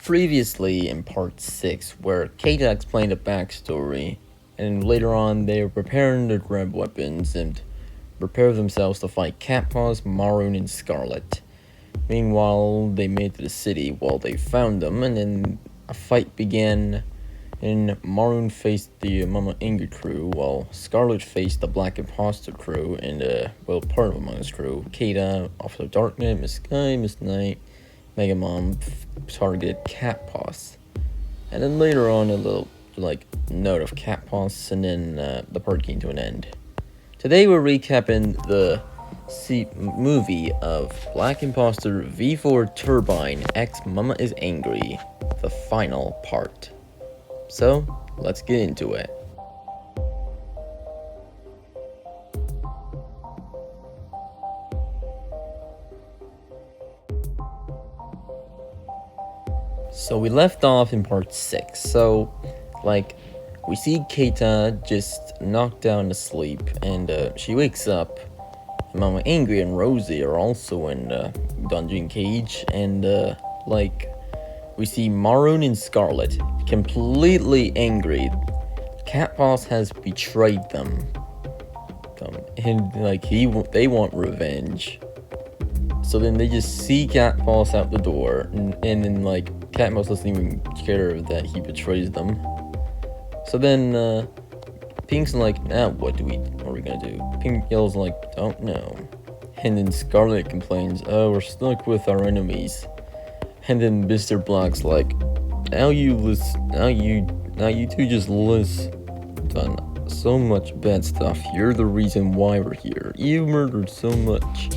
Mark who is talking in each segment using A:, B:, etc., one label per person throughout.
A: Previously in part 6, where Keita explained a backstory, and later on they were preparing to grab weapons and prepare themselves to fight Catpaws, Maroon, and Scarlet. Meanwhile, they made it to the city while they found them, and then a fight began, and Maroon faced the Mama Inga crew, while Scarlet faced the Black Imposter crew, and, part of Among Us crew. Keita, Officer Darknet, Miss Sky, Miss Knight, Mega Mom targeted Catpaws. And then later on, a little, note of Catpaws, and then the part came to an end. Today we're recapping the movie of Black Imposter V4 Turbine X Mama is Angry, the final part. So, let's get into it. So we left off in part 6, so, we see Keita just knocked down to sleep, and, she wakes up. Mama Angry and Rosie are also in the dungeon cage, and, we see Maroon and Scarlet completely angry. Catpaws has betrayed them. And, they want revenge. So then they just see Catpaws out the door, and then, Catpaws doesn't even care that he betrays them. So then, Pink's like, now what are we gonna do? Pink yells don't know. And then Scarlet complains, oh, we're stuck with our enemies. And then Mr. Black's like, now you two just done so much bad stuff. You're the reason why we're here. You murdered so much.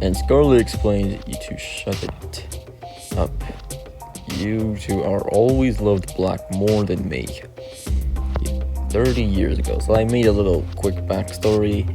A: And Scarlet explains, you two shut it up. You two are always loved Black more than me. 30 years ago. So I made a little quick backstory.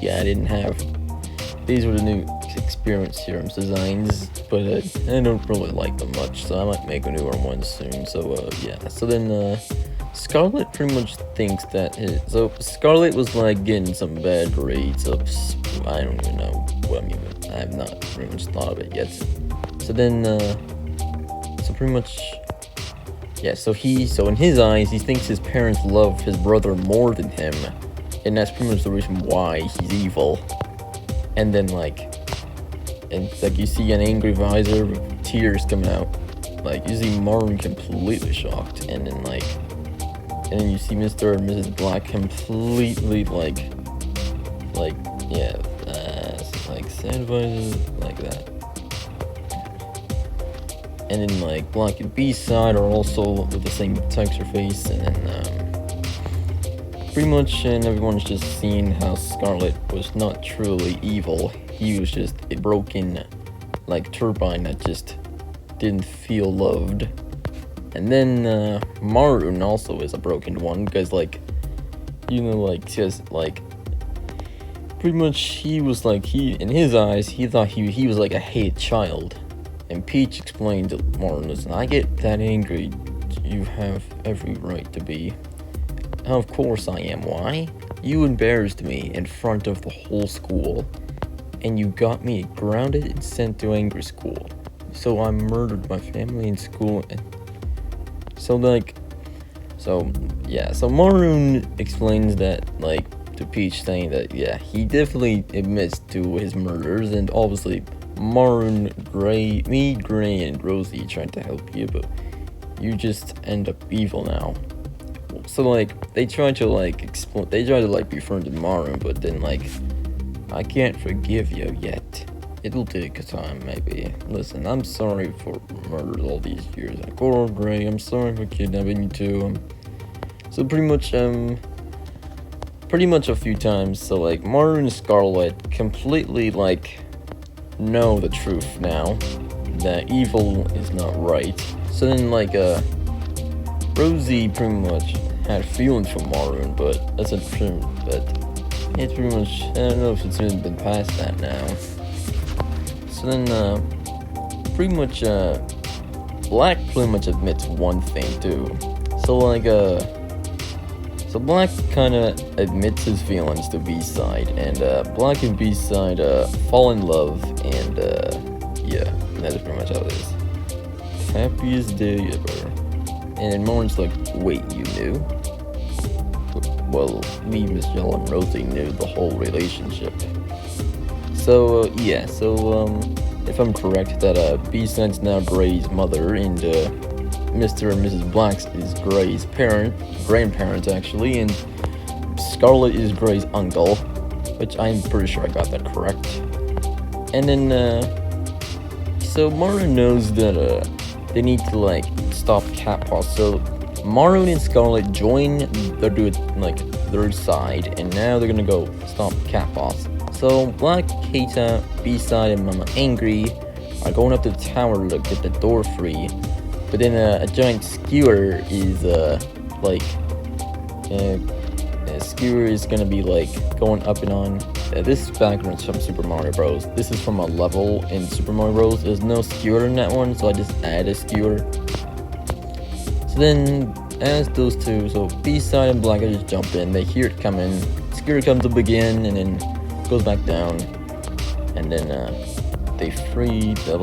A: Yeah, I didn't have... These were the new experience serums designs, but I don't really like them much, so I might make a newer one soon. So, yeah. So then, Scarlet pretty much thinks that so Scarlet was getting some bad grades of, I don't even know what I have not pretty much thought of it yet. So then, so pretty much, yeah, so in his eyes, he thinks his parents love his brother more than him, and that's pretty much the reason why he's evil. And then, you see an angry visor with tears coming out. You see Maroon completely shocked, and then, you see Mr. and Mrs. Black completely, sad visor, like that. And then, Black and B-side are also with the same texture face, and then, pretty much, and everyone's just seeing how Scarlet was not truly evil. He was just a broken, turbine that just didn't feel loved. And then, Maroon also is a broken one, because, just, pretty much, he was, in his eyes, he thought he was, a hated child. And Peach explained to Maroon, listen, I get that angry, you have every right to be. Of course I am, why? You embarrassed me in front of the whole school, and you got me grounded and sent to angry school. So I murdered my family in school, and so Maroon explains that, to Peach, saying that, yeah, he definitely admits to his murders, and obviously, Maroon, Gray, and Rosie tried to help you, but you just end up evil now. So, they try to, be friends with Maroon, but then, I can't forgive you yet. It'll take time, maybe. Listen, I'm sorry for murders all these years. Coral Gray, I'm sorry for kidnapping you too. So pretty much a few times, so, Maroon and Scarlet completely, know the truth now, that evil is not right. So then, Rosie pretty much had feelings for Maroon, but it's pretty much, I don't know if it's even been past that now. So then, pretty much, Black pretty much admits one thing too. So Black kinda admits his feelings to B-side, and Black and B-side fall in love, and yeah, that is pretty much how it is. happiest day ever. And then Morin's like, wait, you knew? Well, me, Miss Yall, and Rosie knew the whole relationship. So, yeah, if I'm correct, that B-Side's now Gray's mother, and Mr. and Mrs. Black's is Gray's grandparent actually, and Scarlet is Gray's uncle, which I'm pretty sure I got that correct. And then, so Maru knows that they need to like stop Cat Paw, so Maroon and Scarlet join their side, and now they're gonna go stop Cat Boss. So Black, Keita, B-Side, and Mama Angry are going up to the tower to get the door free. But then a giant skewer is skewer is gonna be like going up and on. This background's from Super Mario Bros. This is from a level in Super Mario Bros. There's no skewer in that one, so I just add a skewer. So then, as those two, so B-Side and Black, just jump in. They hear it coming. Skewer comes up again, and then goes back down. And then they free the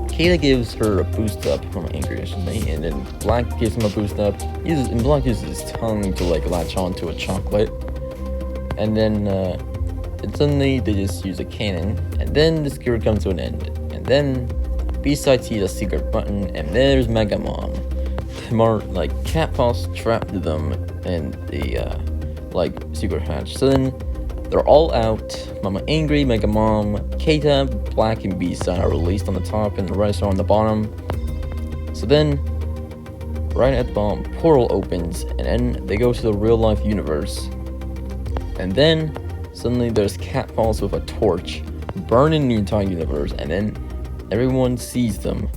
A: Keita gives her a boost up from Angry, I should say, and then Black gives him a boost up. Black uses his tongue to latch onto a chocolate. And then suddenly they just use a cannon, and then the skewer comes to an end. And then B-Side sees a secret button, and there's Mega Mom. Cat Paws trapped them in the secret hatch. So then they're all out. Mama Angry, Mega Mom, Keita, Black, and B-Side are released on the top, and the rest are on the bottom. So then, right at the bottom, portal opens, and then they go to the real life universe. And then suddenly there's Cat Paws with a torch burning the entire universe, and then everyone sees them.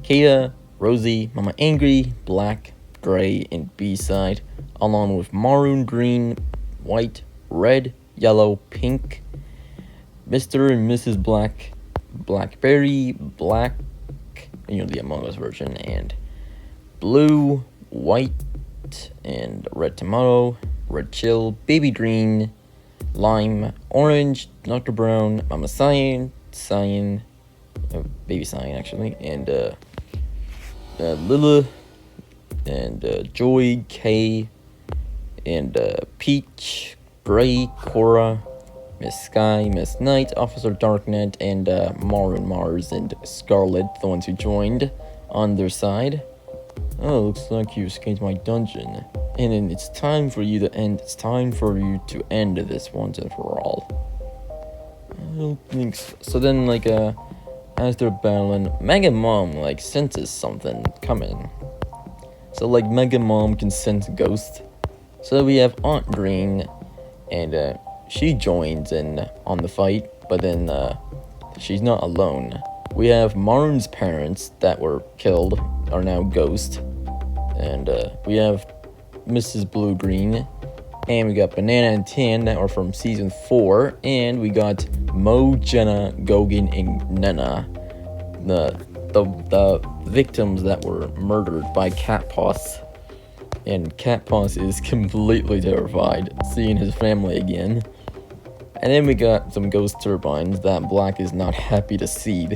A: Keita, Rosie, Mama Angry, Black, Gray, and B-Side, along with Maroon, Green, White, Red, Yellow, Pink, Mr. and Mrs. Black, Blackberry, Black, the Among Us version, and Blue, White, and Red Tomato, Red Chill, Baby Green, Lime, Orange, Dr. Brown, Mama Cyan, Baby Cyan actually, and Lila, and Joy, Kay, and Peach, Gray, Cora, Miss Sky, Miss Knight, Officer Darknet, and Maroon, Mars, and Scarlet, the ones who joined on their side. Oh, looks like you escaped my dungeon. And then it's time for you to end. It's time for you to end this once and for all. I don't think so. So then, as they're battling, Mega Mom, senses something coming. So, Mega Mom can sense ghosts. So we have Aunt Green, and she joins in on the fight, but then she's not alone. We have Maroon's parents that were killed are now ghosts, and we have Mrs. Blue Green, and we got Banana and Tan that are from season 4, and we got Mo, Jenna, Gogan, and Nana, the victims that were murdered by Cat Paws. And Cat Paws is completely terrified seeing his family again. And then we got some ghost turbines that Black is not happy to see,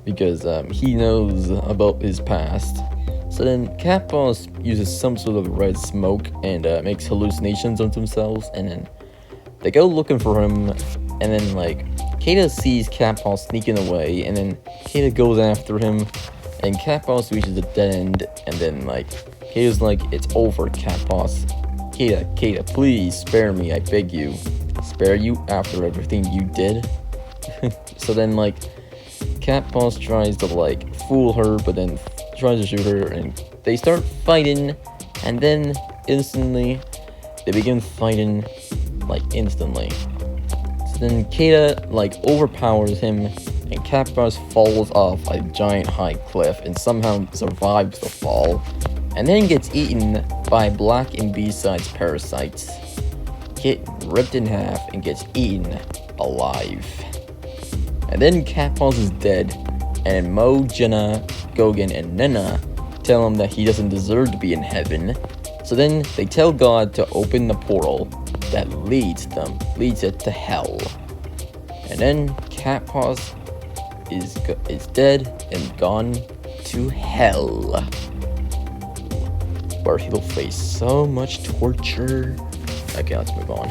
A: because he knows about his past. So then Cat Paws uses some sort of red smoke and makes hallucinations of themselves, and then they go looking for him, and then Keita sees Cat Paws sneaking away, and then Keita goes after him, and Cat Paws reaches a dead end, and then Keita's it's over, Cat Paws. Keita, please spare me, I beg you. Spare you after everything you did? So then Cat Paws tries to fool her, but then tries to shoot her, and they start fighting, and then instantly they begin fighting instantly. So then Keita overpowers him, and Cat Paws falls off a giant high cliff and somehow survives the fall, and then gets eaten by Black and B-Side's parasites. Get ripped in half and gets eaten alive. And then Cat Paws is dead, and Mo, Jenna, Gogan, and Nana tell him that he doesn't deserve to be in heaven. So then they tell God to open the portal that leads it to hell. And then Cat Paws is dead and gone to hell, where he'll face so much torture. Okay, let's move on.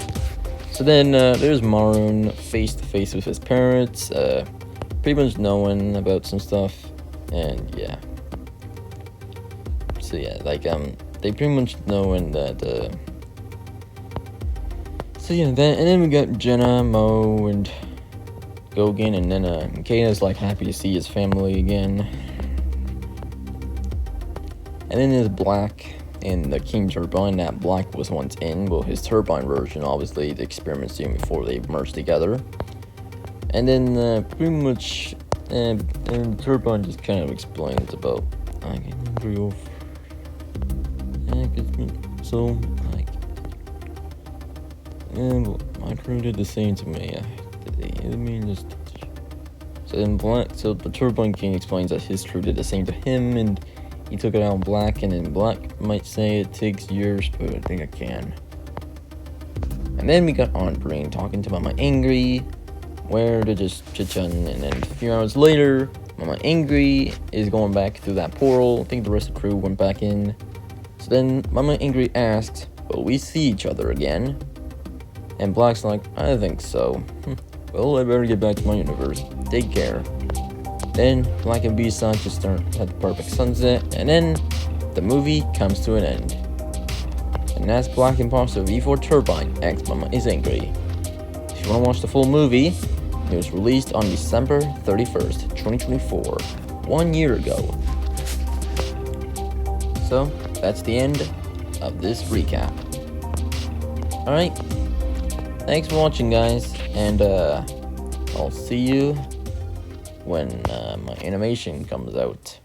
A: So then there's Maroon face to face with his parents, pretty much knowing about some stuff, and yeah. So yeah, like they pretty much knowing that. So yeah, then we got Jenna, Mo, and Gogan, and then Kana's like happy to see his family again. And then there's Black in the King Turbine that Black was once in. Well, his turbine version, obviously, the experiments doing before they merged together. And then pretty much, and Turbine just kind of explains about, I can remember your. So, like, yeah, my crew did the same to me. I mean, just. So then so the Turbine King explains that his crew did the same to him, and he took it out on Black, and then Black might say it takes years, but I think I can. And then we got Aunt Green talking to Mama Angry, where they're just chit-chatting, and then a few hours later, Mama Angry is going back through that portal. I think the rest of the crew went back in. So then Mama Angry asks, will we see each other again? And Black's like, I think so. Well, I better get back to my universe. Take care. Then Black and B-Side just start at the perfect sunset, and then the movie comes to an end. And that's Black Imposter V4 Turbine X Mama is Angry. If you want to watch the full movie, it was released on December 31st, 2024, 1 year ago. So, that's the end of this recap. Alright, thanks for watching, guys, and I'll see you when my animation comes out.